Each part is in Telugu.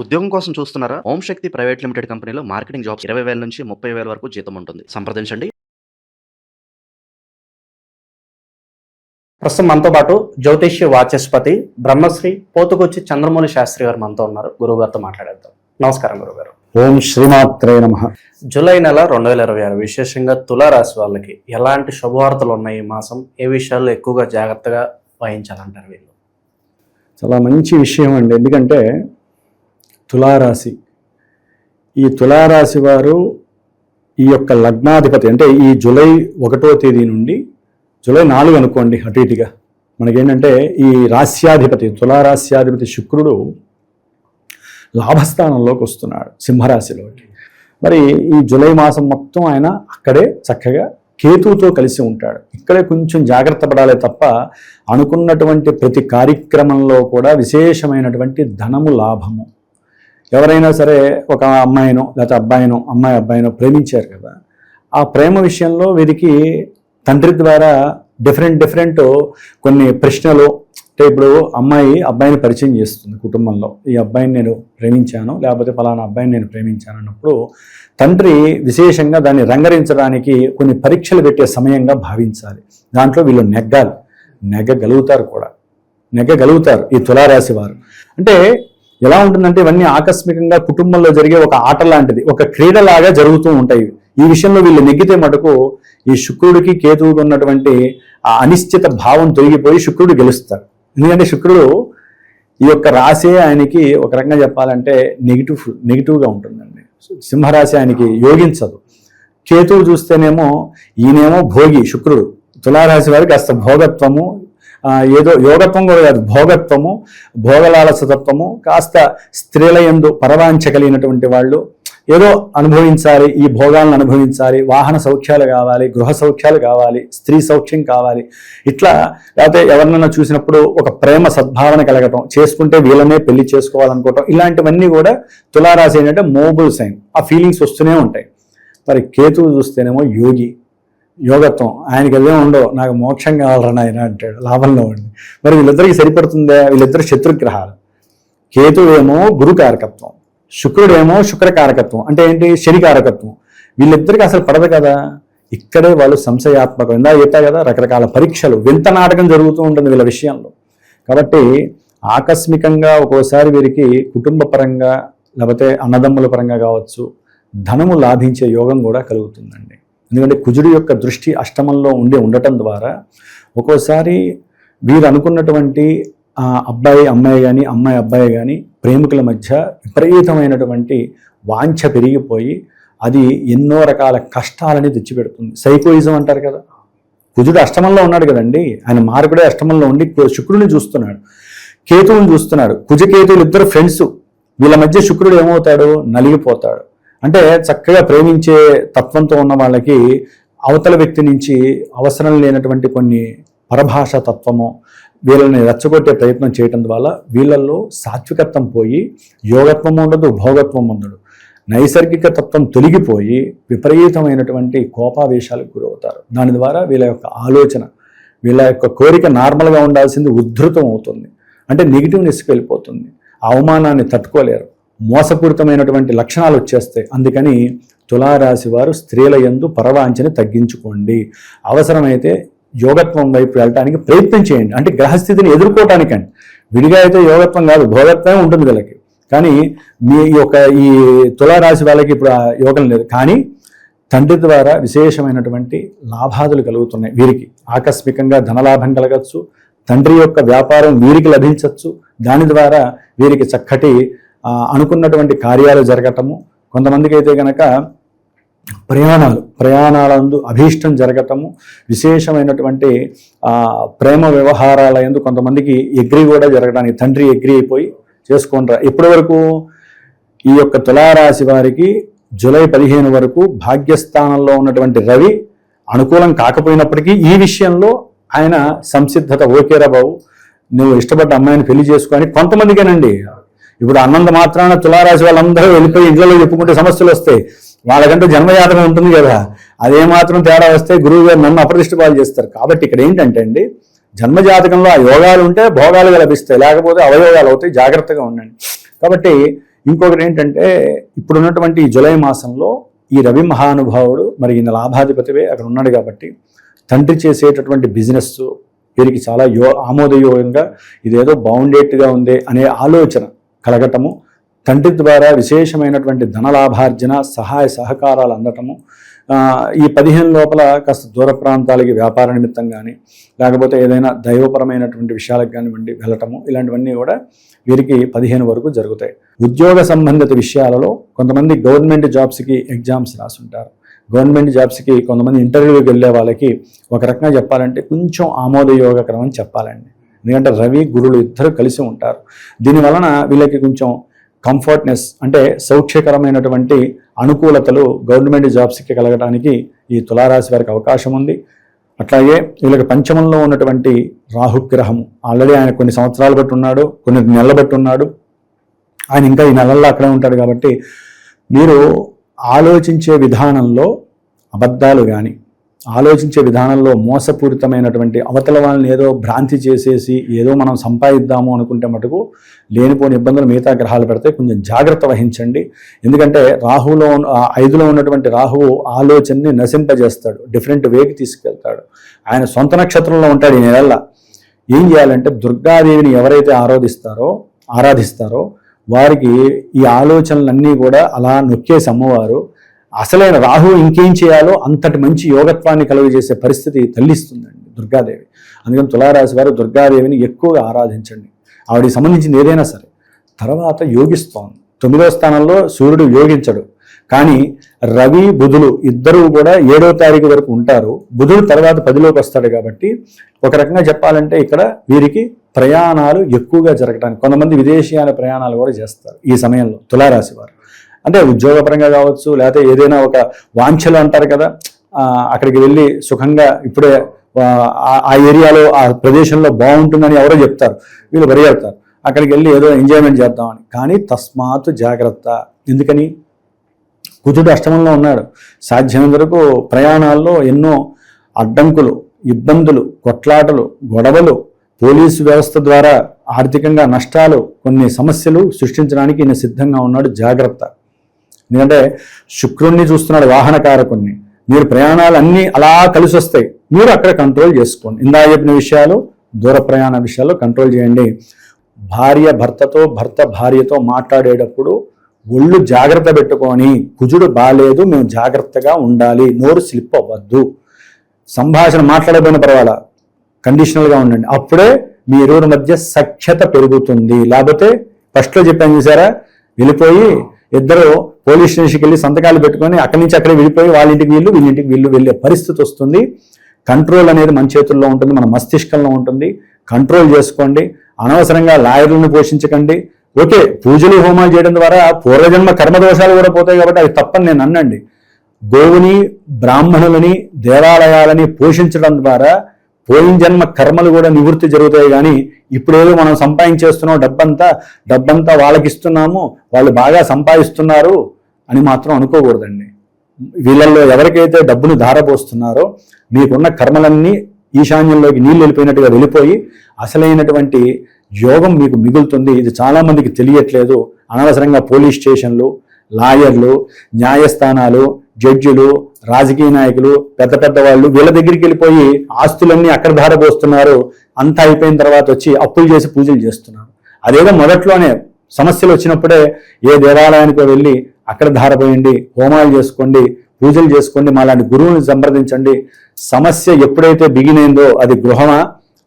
ఉద్యోగం కోసం చూస్తున్నారా? ఓం శక్తి ప్రైవేట్ లిమిటెడ్ కంపెనీలో మార్కెటింగ్ జాబ్స్ 20,000 నుంచి 30,000 వరకు జీతం ఉంటుంది. సంప్రదించండి. ప్రస్తుతం మనతో పాటు జ్యోతిష్య వాచస్పతి బ్రహ్మశ్రీ పోతుకొచ్చి చంద్రమౌళి శాస్త్రి గారు మనతో ఉన్నారు. గురువు గారితో మాట్లాడేద్దాం. నమస్కారం గురుగారు. ఓం శ్రీమాత్రే నమః. జూలై నెల 2026 విశేషంగా తులారాశి వాళ్ళకి ఎలాంటి శుభవార్తలు ఉన్నాయి ఈ మాసం? ఏ విషయాల్లో ఎక్కువగా జాగ్రత్తగా వహించాలంటారు వీళ్ళు? చాలా మంచి విషయం అండి. ఎందుకంటే తులారాశి, ఈ తులారాశి వారు ఈ యొక్క లగ్నాధిపతి అంటే ఈ జూలై 1వ తేదీ నుండి జూలై 4 అనుకోండి, అటు ఇటుగా మనకేంటంటే ఈ రాస్యాధిపతి తులారాస్యాధిపతి శుక్రుడు లాభస్థానంలోకి వస్తున్నాడు, సింహరాశిలోకి. మరి ఈ జూలై మాసం మొత్తం ఆయన అక్కడే చక్కగా కేతువుతో కలిసి ఉంటాడు. ఇక్కడే కొంచెం జాగ్రత్త పడాలి తప్ప అనుకున్నటువంటి ప్రతి కార్యక్రమంలో కూడా విశేషమైనటువంటి ధనము లాభము. ఎవరైనా సరే ఒక అమ్మాయినో లేకపోతే అమ్మాయి అబ్బాయినో ప్రేమించారు కదా, ఆ ప్రేమ విషయంలో వీరికి తండ్రి ద్వారా డిఫరెంట్ కొన్ని ప్రశ్నలు. అంటే ఇప్పుడు అమ్మాయి అబ్బాయిని పరిచయం చేస్తుంది కుటుంబంలో, ఈ అబ్బాయిని నేను ప్రేమించాను లేకపోతే ఫలానా అబ్బాయిని నేను ప్రేమించాను అన్నప్పుడు తండ్రి విశేషంగా దాన్ని రంగరించడానికి కొన్ని పరీక్షలు పెట్టే సమయంగా భావించాలి. దాంట్లో వీళ్ళు నెగ్గగలుగుతారు ఈ తులారాశి వారు. అంటే ఎలా ఉంటుందంటే ఇవన్నీ ఆకస్మికంగా కుటుంబంలో జరిగే ఒక ఆట లాంటిది, ఒక క్రీడలాగా జరుగుతూ ఉంటాయి. ఈ విషయంలో వీళ్ళు నెగ్గితే మటుకు ఈ శుక్రుడికి కేతువుకి ఉన్నటువంటి ఆ అనిశ్చిత భావం తొలగిపోయి శుక్రుడు గెలుస్తాడు. ఎందుకంటే శుక్రుడు ఈ యొక్క రాశి ఆయనకి ఒక రకంగా చెప్పాలంటే నెగిటివ్గా ఉంటుందండి. సింహరాశి ఆయనకి యోగించదు. కేతువు చూస్తేనేమో ఈయనేమో భోగి శుక్రుడు, తులారాశి వారికి కాస్త భోగత్వము, ఏదో యోగత్వం కూడా కాదు, భోగత్వము, భోగలాలసతత్వము, కాస్త స్త్రీల యందు పరవాంఛ కలిగినటువంటి వాళ్ళు, ఏదో అనుభవించాలి, ఈ భోగాలను అనుభవించాలి, వాహన సౌఖ్యాలు కావాలి, గృహ సౌఖ్యాలు కావాలి, స్త్రీ సౌఖ్యం కావాలి, ఇట్లా. లేకపోతే ఎవరినైనా చూసినప్పుడు ఒక ప్రేమ సద్భావన కలగటం, చేసుకుంటే వీళ్ళనే పెళ్లి చేసుకోవాలనుకోవటం, ఇలాంటివన్నీ కూడా తులారాశి ఏంటంటే మోబుల్ సైన్. ఆ ఫీలింగ్స్ వస్తూనే ఉంటాయి. మరి కేతువు చూస్తేనేమో యోగత్వం, ఆయనకి అదే ఉండవు, నాకు మోక్షం కావాలరా నాయన అంటాడు, లాభంలో ఉండి. మరి వీళ్ళిద్దరికి సరిపడుతుందా? వీళ్ళిద్దరు శత్రుగ్రహాలు. కేతువు ఏమో గురుకారకత్వం, శుక్రుడేమో శుక్రకారకత్వం, అంటే ఏంటి శనికారకత్వం. వీళ్ళిద్దరికి అసలు పడదు కదా. ఇక్కడే వాళ్ళు సంశయాత్మకం, ఇందా చెప్పా కదా, రకరకాల పరీక్షలు, వింత నాటకం జరుగుతూ ఉంటుంది వీళ్ళ విషయంలో. కాబట్టి ఆకస్మికంగా ఒక్కోసారి వీరికి కుటుంబ పరంగా లేకపోతే అన్నదమ్ముల పరంగా కావచ్చు ధనము లాభించే యోగం కూడా కలుగుతుందండి. ఎందుకంటే కుజుడి యొక్క దృష్టి అష్టమంలో ఉండటం ద్వారా ఒక్కోసారి వీరు అనుకున్నటువంటి అమ్మాయి అబ్బాయి కానీ ప్రేమికుల మధ్య విపరీతమైనటువంటి వాంఛ పెరిగిపోయి అది ఎన్నో రకాల కష్టాలని తెచ్చిపెడుతుంది. సైకోయిజం అంటారు కదా. కుజుడు అష్టమంలో ఉన్నాడు కదండి, ఆయన మార్పుడే అష్టమంలో ఉండి శుక్రుడిని చూస్తున్నాడు, కేతువుని చూస్తున్నాడు. కుజకేతువులు ఇద్దరు ఫ్రెండ్స్, వీళ్ళ మధ్య శుక్రుడు ఏమవుతాడు? నలిగిపోతాడు. అంటే చక్కగా ప్రేమించే తత్వంతో ఉన్న వాళ్ళకి అవతల వ్యక్తి నుంచి అవసరం లేనటువంటి కొన్ని పరభాష తత్వము వీళ్ళని రెచ్చగొట్టే ప్రయత్నం చేయటం వల్ల వీళ్ళల్లో సాత్వికత్వం పోయి యోగత్వం ఉండదు, భోగత్వం ఉండదు. నైసర్గిక తత్వం తొలగిపోయి విపరీతమైనటువంటి కోపావేశాలకు గురవుతారు. దాని ద్వారా వీళ్ళ యొక్క ఆలోచన, వీళ్ళ యొక్క కోరిక నార్మల్గా ఉండాల్సింది ఉద్ధృతం అవుతుంది. అంటే నెగిటివ్నెస్కి వెళ్ళిపోతుంది. అవమానాన్ని తట్టుకోలేరు, మోసపూరితమైనటువంటి లక్షణాలు వచ్చేస్తాయి. అందుకని తులారాశి వారు స్త్రీల యందు పరవాంఛని తగ్గించుకోండి. అవసరమైతే యోగత్వం వైపు వెళ్ళటానికి ప్రయత్నం చేయండి. అంటే గ్రహస్థితిని ఎదుర్కోవటానికండి. విడిగా అయితే యోగత్వం కాదు, భోగత్వమే ఉంటుంది వీళ్ళకి. కానీ ఈ తులారాశి వాళ్ళకి ఇప్పుడు ఆ యోగం లేదు. కానీ తండ్రి ద్వారా విశేషమైనటువంటి లాభాదులు కలుగుతున్నాయి వీరికి. ఆకస్మికంగా ధనలాభం కలగచ్చు, తండ్రి యొక్క వ్యాపారం వీరికి లభించవచ్చు. దాని ద్వారా వీరికి చక్కటి అనుకున్నటువంటి కార్యాలు జరగటము. కొంతమందికి అయితే కనుక ప్రయాణాలందు అభీష్టం జరగటము, విశేషమైనటువంటి ప్రేమ వ్యవహారాల యందు కొంతమందికి ఎగ్రీ కూడా జరగడానికి, తండ్రి ఎగ్రీ అయిపోయి చేసుకుంటారు. ఇప్పటి వరకు ఈ యొక్క తులారాశి వారికి జూలై 15 వరకు భాగ్యస్థానంలో ఉన్నటువంటి రవి అనుకూలం కాకపోయినప్పటికీ ఈ విషయంలో ఆయన సంసిద్ధత, ఓకేరా బాబు నువ్వు ఇష్టపడ్డ అమ్మాయిని పెళ్లి చేసుకొని కొంతమందికేనండి. ఇప్పుడు అన్నంత మాత్రాన తులారాశి వాళ్ళందరూ వెళ్ళిపోయి ఇంట్లో చెప్పుకుంటే సమస్యలు వస్తాయి. వాళ్ళకంటే జన్మజాతకం ఉంటుంది కదా, అదే మాత్రం తేడా వస్తే గురువు గారు నన్ను అప్రతిష్ట పాలు చేస్తారు. కాబట్టి ఇక్కడ ఏంటంటే అండి, జన్మజాతకంలో ఆ యోగాలు ఉంటే భోగాలుగా లభిస్తాయి, లేకపోతే అవయోగాలు అవుతాయి. జాగ్రత్తగా ఉండండి. కాబట్టి ఇంకొకటి ఏంటంటే ఇప్పుడున్నటువంటి ఈ జూలై మాసంలో ఈ రవి మహానుభావుడు మరి ఈయన లాభాధిపతివే అక్కడ ఉన్నాడు కాబట్టి తండ్రి చేసేటటువంటి బిజినెస్ వీరికి చాలా ఆమోదయోగంగా ఇదేదో బాగుండేట్టుగా ఉంది అనే ఆలోచన కలగటము, తండ్రి ద్వారా విశేషమైనటువంటి ధనలాభార్జన సహాయ సహకారాలు అందటము, ఈ 15 లోపల కాస్త దూర ప్రాంతాలకి వ్యాపార నిమిత్తం కానీ లేకపోతే ఏదైనా దైవపరమైనటువంటి విషయాలకు కానివ్వండి వెళ్ళటము, ఇలాంటివన్నీ కూడా వీరికి 15 వరకు జరుగుతాయి. ఉద్యోగ సంబంధిత విషయాలలో కొంతమంది గవర్నమెంట్ జాబ్స్కి ఎగ్జామ్స్ రాసుంటారు. గవర్నమెంట్ జాబ్స్కి కొంతమంది ఇంటర్వ్యూకి వెళ్ళే వాళ్ళకి ఒక రకంగా చెప్పాలంటే కొంచెం ఆమోదయోగకరం అని చెప్పాలండి. ఎందుకంటే రవి గురులు ఇద్దరు కలిసి ఉంటారు. దీనివలన వీళ్ళకి కొంచెం కంఫర్ట్నెస్ అంటే సౌఖ్యకరమైనటువంటి అనుకూలతలు గవర్నమెంట్ జాబ్స్కి కలగడానికి ఈ తులారాశి వారికి అవకాశం ఉంది. అట్లాగే వీళ్ళకి పంచమంలో ఉన్నటువంటి రాహుగ్రహము ఆల్రెడీ ఆయన కొన్ని సంవత్సరాలు బట్టి ఉన్నాడు, కొన్ని నెలలు బట్టి ఉన్నాడు, ఆయన ఇంకా ఈ నెలల్లో అక్కడే ఉంటాడు. కాబట్టి మీరు ఆలోచించే విధానంలో అబద్ధాలు కానీ ఆలోచించే విధానంలో మోసపూరితమైనటువంటి అవతల వాళ్ళని ఏదో భ్రాంతి చేసేసి ఏదో మనం సంపాదిద్దాము అనుకుంటే మటుకు లేనిపోని ఇబ్బందులు మిగతా గ్రహాలు పెడితే కొంచెం జాగ్రత్త వహించండి. ఎందుకంటే రాహులో 5లో ఉన్నటువంటి రాహువు ఆలోచనని నశింపజేస్తాడు, డిఫరెంట్ వేకి తీసుకెళ్తాడు. ఆయన సొంత నక్షత్రంలో ఉంటాడు ఈ నెలల్లో. ఏం చేయాలంటే దుర్గాదేవిని ఎవరైతే ఆరాధిస్తారో వారికి ఈ ఆలోచనలన్నీ కూడా అలా నొక్కేసి అమ్మవారు అసలైన రాహువు ఇంకేం చేయాలో అంతటి మంచి యోగత్వాన్ని కలుగజేసే పరిస్థితి తల్లిస్తుందండి దుర్గాదేవి. అందుకని తులారాశి వారు దుర్గాదేవిని ఎక్కువగా ఆరాధించండి. ఆవిడికి సంబంధించింది ఏదైనా సరే. తర్వాత యోగిస్తోంది. 9వ స్థానంలో సూర్యుడు యోగించడు, కానీ రవి బుధులు ఇద్దరూ కూడా 7వ తారీఖు వరకు ఉంటారు. బుధుడు తర్వాత 10లోకి వస్తాడు. కాబట్టి ఒక రకంగా చెప్పాలంటే ఇక్కడ వీరికి ప్రయాణాలు ఎక్కువగా జరగడానికి, కొంతమంది విదేశీయాల ప్రయాణాలు కూడా చేస్తారు ఈ సమయంలో తులారాశి వారు. అంటే ఉద్యోగపరంగా కావచ్చు, లేకపోతే ఏదైనా ఒక వాంఛలు అంటారు కదా, అక్కడికి వెళ్ళి సుఖంగా ఇప్పుడే ఆ ఏరియాలో ఆ ప్రదేశంలో బాగుంటుందని ఎవరో చెప్తారు, వీళ్ళు పరిగెడతారు అక్కడికి వెళ్ళి ఏదో ఎంజాయ్మెంట్ చేద్దామని. కానీ తస్మాత్ జాగ్రత్త. ఎందుకని? కుజుడు అష్టమంలో ఉన్నాడు. సాధ్యమైనంత వరకు ప్రయాణాల్లో ఎన్నో అడ్డంకులు, ఇబ్బందులు, కొట్లాటలు, గొడవలు, పోలీసు వ్యవస్థ ద్వారా ఆర్థికంగా నష్టాలు, కొన్ని సమస్యలు సృష్టించడానికి ఈయన సిద్ధంగా ఉన్నాడు. జాగ్రత్త. ఎందుకంటే శుక్రుణ్ణి చూస్తున్నాడు, వాహనకారకుణ్ణి. మీరు ప్రయాణాలు అన్నీ అలా కలిసి వస్తాయి, మీరు అక్కడ కంట్రోల్ చేసుకోండి. ఇందా చెప్పిన విషయాలు, దూర ప్రయాణ విషయాల్లో కంట్రోల్ చేయండి. భార్య భర్తతో, భర్త భార్యతో మాట్లాడేటప్పుడు ఒళ్ళు జాగ్రత్త పెట్టుకొని, కుజుడు బాలేదు, మేము జాగ్రత్తగా ఉండాలి, నోరు స్లిప్ అవ్వద్దు. సంభాషణ మాట్లాడకపోయిన పర్వాలా, కండిషనల్గా ఉండండి. అప్పుడే మీ ఇరువురి మధ్య సఖ్యత పెరుగుతుంది. లేకపోతే ఫస్ట్లో చెప్పాను చూసారా, వెళ్ళిపోయి ఇద్దరు పోలీస్ స్టేషన్కి వెళ్ళి సంతకాలు పెట్టుకొని అక్కడి నుంచి అక్కడే వెళ్ళిపోయి వాళ్ళ ఇంటికి వీళ్ళింటికి వెళ్ళే పరిస్థితి వస్తుంది. కంట్రోల్ అనేది మన చేతుల్లో ఉంటుంది, మన మస్తిష్కంలో ఉంటుంది. కంట్రోల్ చేసుకోండి. అనవసరంగా లాయర్లను పోషించకండి. ఓకే, పూజలు హోమాలు చేయడం ద్వారా పూర్వజన్మ కర్మదోషాలు కూడా పోతాయి కాబట్టి అది తప్పని నేను అన్నండి. గోవుని, బ్రాహ్మణులని, దేవాలయాలని పోషించడం ద్వారా పోయిన జన్మ కర్మలు కూడా నివృత్తి జరుగుతాయి. కానీ ఇప్పుడేదో మనం సంపాదించేస్తున్నాం, డబ్బంతా వాళ్ళకి ఇస్తున్నాము, వాళ్ళు బాగా సంపాదిస్తున్నారు అని మాత్రం అనుకోకూడదండి. వీళ్ళల్లో ఎవరికైతే డబ్బును ధారపోస్తున్నారో మీకున్న కర్మలన్నీ ఈశాన్యంలోకి నీళ్ళు వెళ్ళిపోయినట్టుగా వెళ్ళిపోయి అసలైనటువంటి యోగం మీకు మిగులుతుంది. ఇది చాలామందికి తెలియట్లేదు. అనవసరంగా పోలీస్ స్టేషన్లు, లాయర్లు, న్యాయస్థానాలు, జడ్జిలు, రాజకీయ నాయకులు, పెద్ద వాళ్ళు వీళ్ళ దగ్గరికి వెళ్ళిపోయి ఆస్తులన్నీ అక్కడ ధారపోస్తున్నారు. అంతా అయిపోయిన తర్వాత వచ్చి అప్పులు చేసి పూజలు చేస్తున్నారు. అదేదో మొదట్లోనే సమస్యలు వచ్చినప్పుడే ఏ దేవాలయానికి వెళ్ళి అక్కడ ధారపోయండి, హోమాలు చేసుకోండి, పూజలు చేసుకోండి, మాలాంటి గురువుని సంప్రదించండి. సమస్య ఎప్పుడైతే బిగినైందో అది గృహమా,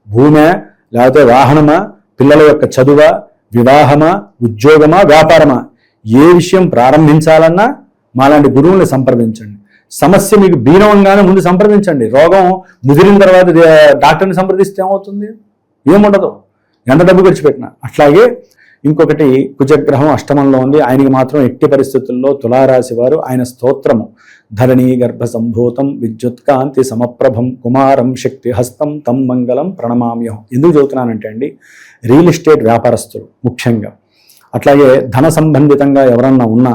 భూమే, లేకపోతే వాహనమా, పిల్లల యొక్క చదువా, వివాహమా, ఉద్యోగమా, వ్యాపారమా, ఏ విషయం ప్రారంభించాలన్నా మాలాంటి గురువుల్ని సంప్రదించండి. సమస్య మీకు బీనవంగానే ముందు సంప్రదించండి. రోగం ముదిరిన తర్వాత డాక్టర్ని సంప్రదిస్తే ఏమవుతుంది? ఏముండదు, ఎంత డబ్బు ఖర్చు పెట్టినా. అట్లాగే ఇంకొకటి, కుజగ్రహం అష్టమంలో ఉంది. ఆయనకి మాత్రం ఎట్టి పరిస్థితుల్లో తులారాశి వారు ఆయన స్తోత్రము ధరణీ గర్భ సంభూతం విద్యుత్కాంతి సమప్రభం కుమారం శక్తి హస్తం తం మంగళం ప్రణమామ్యం. ఎందుకు చదువుతున్నానంటే అండి, రియల్ ఎస్టేట్ వ్యాపారస్తులు ముఖ్యంగా, అట్లాగే ధన సంబంధితంగా ఎవరన్నా ఉన్నా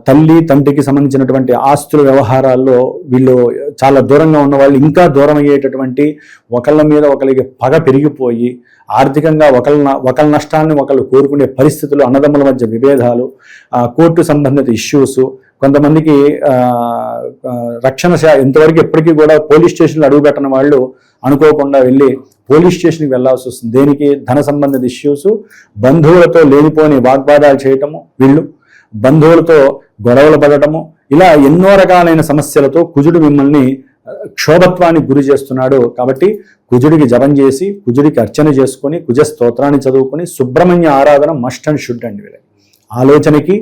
తల్లి తండ్రికి సంబంధించినటువంటి ఆస్తుల వ్యవహారాల్లో వీళ్ళు చాలా దూరంగా ఉన్న వాళ్ళు ఇంకా దూరం అయ్యేటటువంటి, ఒకళ్ళ మీద ఒకరికి పగ పెరిగిపోయి ఆర్థికంగా ఒకళ్ళ నష్టాన్ని ఒకళ్ళు కోరుకునే పరిస్థితులు, అన్నదమ్ముల మధ్య విభేదాలు, కోర్టు సంబంధిత ఇష్యూస్, కొంతమందికి రక్షణ ఇంతవరకు ఎప్పటికీ కూడా పోలీస్ స్టేషన్లో అడుగుపెట్టని వాళ్ళు అనుకోకుండా వెళ్ళి పోలీస్ స్టేషన్కి వెళ్లాల్సి వస్తుంది. దేనికి? ధన సంబంధిత ఇష్యూస్, బంధువులతో లేనిపోని వాగ్వాదాలు చేయటము, వీళ్ళు బంధువులతో గొడవలు పడటము, ఇలా ఎన్నో రకాలైన సమస్యలతో కుజుడు మిమ్మల్ని క్షోభత్వానికి గురి చేస్తున్నాడు. కాబట్టి కుజుడికి జపం చేసి, కుజుడికి అర్చన చేసుకొని, కుజ స్తోత్రాన్ని చదువుకొని, సుబ్రహ్మణ్య ఆరాధన మస్ట్ అండ్ షుడ్ అండి. వీళ్ళకి ఆలోచనకి,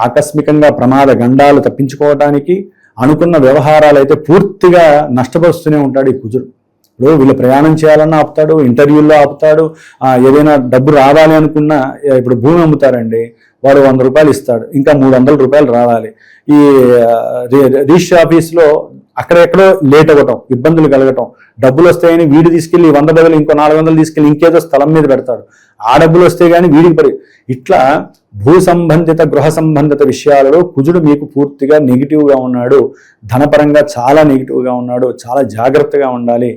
ఆకస్మికంగా ప్రమాద గండాలు తప్పించుకోవడానికి, అనుకున్న వ్యవహారాలు అయితే పూర్తిగా నష్టపరుస్తూనే ఉంటాడు ఈ కుజుడు. ఇప్పుడు వీళ్ళు ప్రయాణం చేయాలన్నా ఆపుతాడు, ఇంటర్వ్యూల్లో ఆపుతాడు, ఏదైనా డబ్బు రావాలి అనుకున్నా, ఇప్పుడు భూమి అమ్ముతారండి, వాడు 100 రూపాయలు ఇస్తాడు, ఇంకా 300 రూపాయలు రావాలి. ఈ రిజిస్ట్రీ ఆఫీస్లో అక్కడెక్కడో లేట్ అవ్వటం, ఇబ్బందులు కలగటం, డబ్బులు వస్తాయని వీడు తీసుకెళ్ళి 100 బదులు ఇంకో 400 తీసుకెళ్ళి ఇంకేదో స్థలం మీద పెడతాడు, ఆ డబ్బులు వస్తే కానీ వీడికి ఇట్లా భూ సంబంధిత, గృహ సంబంధిత విషయాలలో కుజుడు మీకు పూర్తిగా నెగిటివ్గా ఉన్నాడు. ధనపరంగా చాలా నెగిటివ్గా ఉన్నాడు. చాలా జాగ్రత్తగా ఉండాలి.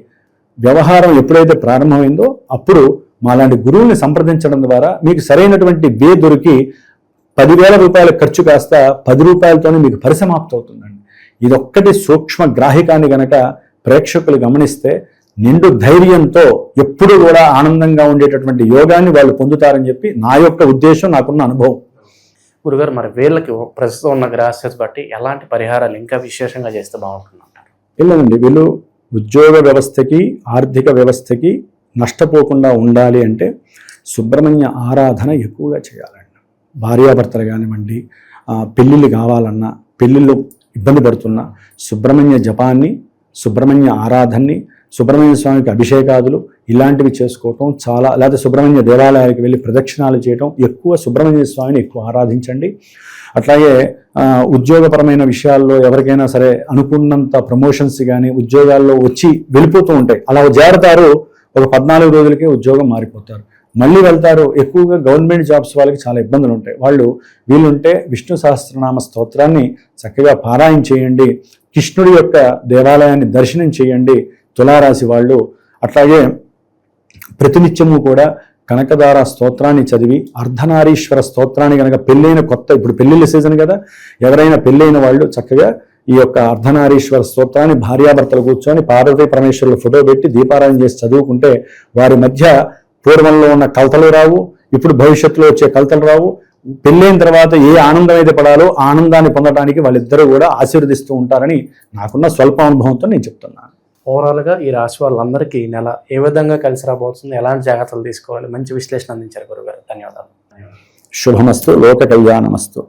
వ్యవహారం ఎప్పుడైతే ప్రారంభమైందో అప్పుడు మాలాంటి గురువుల్ని సంప్రదించడం ద్వారా మీకు సరైనటువంటి వే దొరికి 10,000 రూపాయల ఖర్చు కాస్త 10 రూపాయలతోనే మీకు పరిసమాప్తి అవుతుందండి. ఇదొక్కటి సూక్ష్మ గ్రాహికాన్ని గనక ప్రేక్షకులు గమనిస్తే నిండు ధైర్యంతో ఎప్పుడు కూడా ఆనందంగా ఉండేటటువంటి యోగాన్ని వాళ్ళు పొందుతారని చెప్పి నా యొక్క ఉద్దేశం, నాకున్న అనుభవం. గురుగారు, మరి వీళ్ళకి ప్రస్తుతం ఉన్న గ్రహస్థితి బట్టి ఎలాంటి పరిహారాలు ఇంకా విశేషంగా చేస్తే బాగుంటుందంటారు? వెళ్ళండి, వీళ్ళు ఉద్యోగ వ్యవస్థకి, ఆర్థిక వ్యవస్థకి నష్టపోకుండా ఉండాలి అంటే సుబ్రహ్మణ్య ఆరాధన ఎక్కువగా చేయాలండి. భార్యాభర్తలు కానివ్వండి, పెళ్ళిళ్ళు కావాలన్నా, పెళ్ళిళ్ళు ఇబ్బంది పడుతున్నా సుబ్రహ్మణ్య జపాన్ని, సుబ్రహ్మణ్య ఆరాధనని, సుబ్రహ్మణ్య స్వామికి అభిషేకాదులు ఇలాంటివి చేసుకోవటం చాలా, లేదా సుబ్రహ్మణ్య దేవాలయాలకు వెళ్ళి ప్రదక్షిణాలు చేయటం, ఎక్కువ సుబ్రహ్మణ్య స్వామిని ఎక్కువ ఆరాధించండి. అట్లాగే ఉద్యోగపరమైన విషయాల్లో ఎవరికైనా సరే అనుకున్నంత ప్రమోషన్స్ కానీ ఉద్యోగాల్లో వచ్చి వెళ్ళిపోతూ ఉంటాయి. అలా చేరతారు, ఒక 14 రోజులకే ఉద్యోగం మారిపోతారు, మళ్ళీ వెళ్తారు. ఎక్కువగా గవర్నమెంట్ జాబ్స్ వాళ్ళకి చాలా ఇబ్బందులు ఉంటాయి. వీళ్ళుంటే విష్ణు సహస్రనామ స్తోత్రాన్ని చక్కగా పారాయణ చేయండి, కృష్ణుడి యొక్క దేవాలయాన్ని దర్శనం చేయండి తులారాశి వాళ్ళు. అట్లాగే ప్రతినిత్యము కూడా కనకదార స్తోత్రాన్ని చదివి, అర్ధనారీశ్వర స్తోత్రాన్ని కనుక పెళ్ళైన ఇప్పుడు పెళ్ళిళ్ళ సీజన్ కదా, ఎవరైనా పెళ్ళైన వాళ్ళు చక్కగా ఈ యొక్క అర్ధనారీశ్వర స్తోత్రాన్ని భార్యాభర్తలు కూర్చొని పార్వతీ పరమేశ్వరుల ఫోటో పెట్టి దీపారాయణ చేసి చదువుకుంటే వారి మధ్య పూర్వంలో ఉన్న కలతలు రావు, ఇప్పుడు భవిష్యత్తులో వచ్చే కలతలు రావు. పెళ్ళైన తర్వాత ఏ ఆనందం అయితే పడాలో ఆనందాన్ని పొందడానికి వాళ్ళిద్దరూ కూడా ఆశీర్వదిస్తూ ఉంటారని నాకున్న స్వల్ప అనుభవంతో నేను చెప్తున్నాను. ఓవరాల్గా ఈ రాశి వాళ్ళందరికీ ఈ నెల ఏ విధంగా కలిసి రాబోతుంది, ఎలాంటి జాగ్రత్తలు తీసుకోవాలి, మంచి విశ్లేషణ అందించారు గురుగారు. ధన్యవాదాలు. శుభమస్తు, లోక కళ్యాణమస్తు.